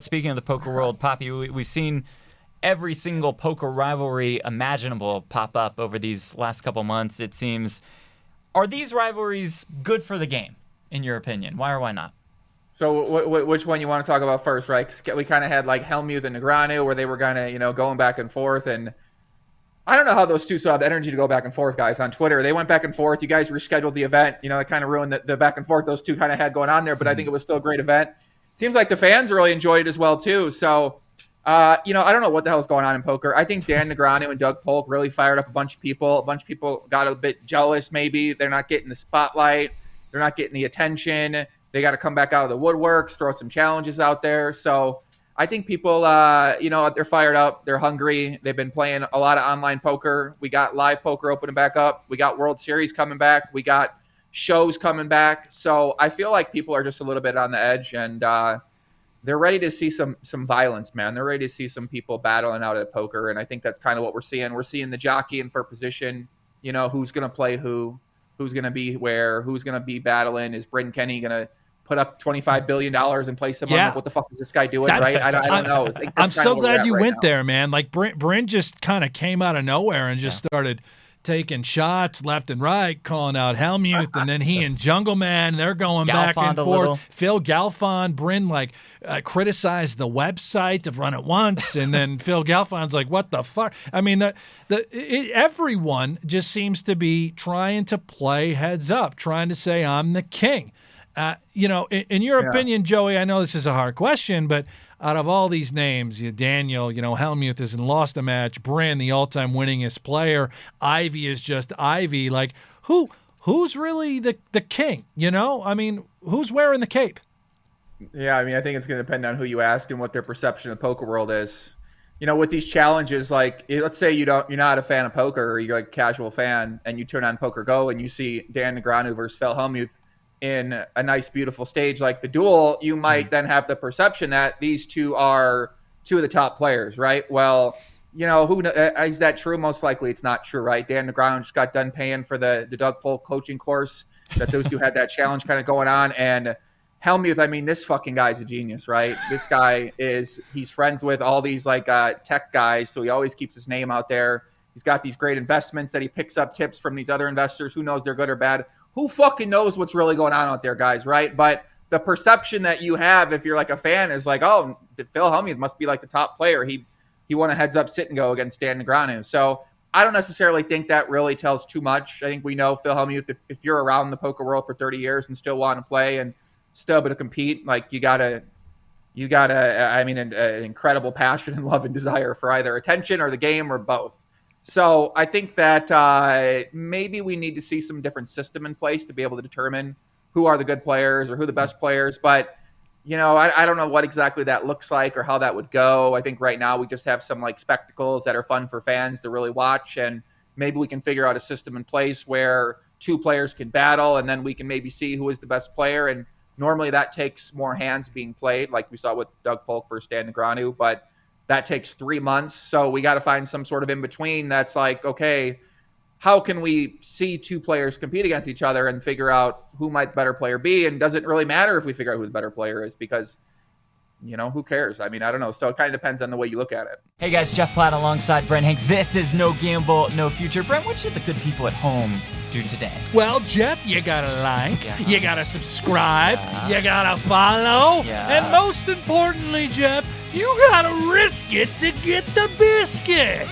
Speaking of the poker world, Poppy, we've seen every single poker rivalry imaginable pop up over these last couple months, it seems. Are these rivalries good for the game, in your opinion? Why or why not? So which one you want to talk about first, right? 'Cause we kind of had like Hellmuth and Negreanu where they were kind of, going back and forth. And I don't know how those two still have the energy to go back and forth, guys, on Twitter. They went back and forth. You guys rescheduled the event. It kind of ruined the back and forth those two kind of had going on there. But I think it was still a great event. Seems like the fans really enjoyed it as well, too. So, I don't know what the hell is going on in poker. I think Dan Negreanu and Doug Polk really fired up a bunch of people. A bunch of people got a bit jealous, maybe. They're not getting the spotlight. They're not getting the attention. They got to come back out of the woodworks, throw some challenges out there. So I think people, they're fired up. They're hungry. They've been playing a lot of online poker. We got live poker opening back up. We got World Series coming back. We got shows coming back. So I feel like people are just a little bit on the edge, and they're ready to see some violence, man. They're ready to see some people battling out at poker, and I think that's kind of what we're seeing. We're seeing the jockeying for position, who's going to play who's going to be where, who's going to be battling. Is Brent Kenny going to put up $25 billion and play someone? Like, what the fuck is this guy doing, right? I don't know. I'm so glad you went there, man. Like, Brent just kind of came out of nowhere and just started taking shots left and right, calling out Hellmuth, and then he and Jungle Man, they're going back and forth. Phil Galfond, Bryn criticized the website of Run It Once, and then Phil Galfond's like, what the fuck? I mean, everyone just seems to be trying to play heads up, trying to say, I'm the king. In your opinion, Joey, I know this is a hard question, but out of all these names, Daniel, Hellmuth hasn't lost a match. Bryn, the all-time winningest player. Ivy is just Ivy. Like, who's really the king? I mean, who's wearing the cape? Yeah, I mean, I think it's going to depend on who you ask and what their perception of the poker world is. With these challenges, like, let's say you're not a fan of poker, or you're like a casual fan, and you turn on Poker Go and you see Dan Negreanu versus Phil Hellmuth in a nice, beautiful stage like the duel, you might then have the perception that these two are two of the top players, right? Well, who is that true? Most likely it's not true, right? Dan Negreanu just got done paying for the Doug Polk coaching course that those two had that challenge kind of going on. And Hellmuth, I mean, this fucking guy's a genius, right? This guy he's friends with all these tech guys, so he always keeps his name out there. He's got these great investments that he picks up tips from these other investors. Who knows they're good or bad? Who fucking knows what's really going on out there, guys, right? But the perception that you have if you're like a fan is like, oh, Phil Hellmuth must be like the top player. He won a heads-up sit-and-go against Dan Negreanu. So I don't necessarily think that really tells too much. I think we know Phil Hellmuth, if you're around the poker world for 30 years and still want to play and still able to compete, like you gotta, I mean, an incredible passion and love and desire for either attention or the game or both. So I think that maybe we need to see some different system in place to be able to determine who are the good players or who the best players. But, I don't know what exactly that looks like or how that would go. I think right now we just have some spectacles that are fun for fans to really watch. And maybe we can figure out a system in place where two players can battle, and then we can maybe see who is the best player. And normally that takes more hands being played, like we saw with Doug Polk versus Dan Negreanu. But that takes 3 months. So we got to find some sort of in between that's like, okay, how can we see two players compete against each other and figure out who might the better player be? And does it really matter if we figure out who the better player is? Because, who cares? I mean, I don't know. So it kind of depends on the way you look at it. Hey guys, Jeff Platt alongside Brent Hanks. This is No Gamble, No Future. Brent, what should the good people at home do today? Well, Jeff, you gotta like, you gotta subscribe, you gotta follow, and most importantly, Jeff, you gotta risk it to get the biscuit.